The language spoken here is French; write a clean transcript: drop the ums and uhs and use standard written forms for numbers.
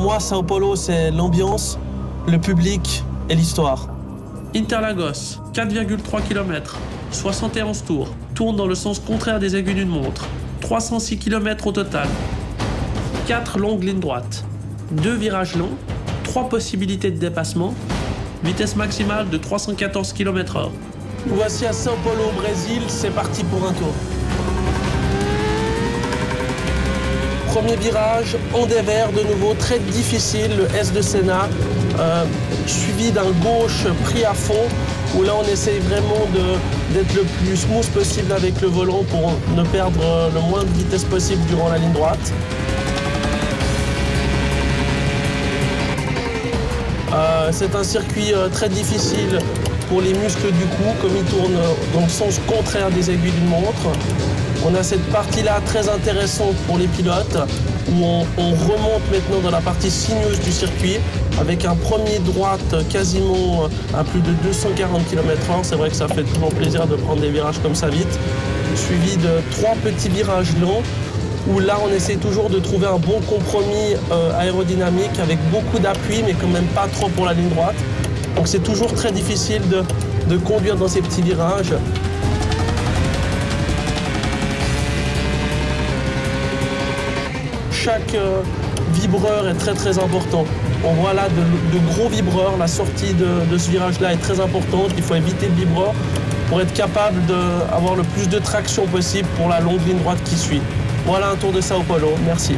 moi, Sao Paulo, c'est l'ambiance, le public et l'histoire. Interlagos, 4,3 km, 71 tours, tourne dans le sens contraire des aiguilles d'une montre. 306 km au total. 4 longues lignes droites, 2 virages longs, 3 possibilités de dépassement, vitesse maximale de 314 km/h. Voici à Sao Paulo au Brésil, c'est parti pour un tour. Premier virage, en dévers de nouveau, très difficile, le S de Senna, suivi d'un gauche pris à fond, où là on essaye vraiment d'être le plus smooth possible avec le volant pour ne perdre le moins de vitesse possible durant la ligne droite. C'est un circuit très difficile pour les muscles du cou, comme il tourne dans le sens contraire des aiguilles d'une montre. On a cette partie-là très intéressante pour les pilotes, où on remonte maintenant dans la partie sinueuse du circuit, avec un premier droite quasiment à plus de 240 km/h. C'est vrai que ça fait toujours plaisir de prendre des virages comme ça vite, suivi de 3 petits virages longs, où là on essaie toujours de trouver un bon compromis aérodynamique avec beaucoup d'appui, mais quand même pas trop pour la ligne droite. Donc c'est toujours très difficile de conduire dans ces petits virages. Chaque vibreur est très important. On voit là de gros vibreurs. La sortie de ce virage-là est très importante. Il faut éviter le vibreur pour être capable d'avoir le plus de traction possible pour la longue ligne droite qui suit. Voilà un tour de Sao Paulo. Merci.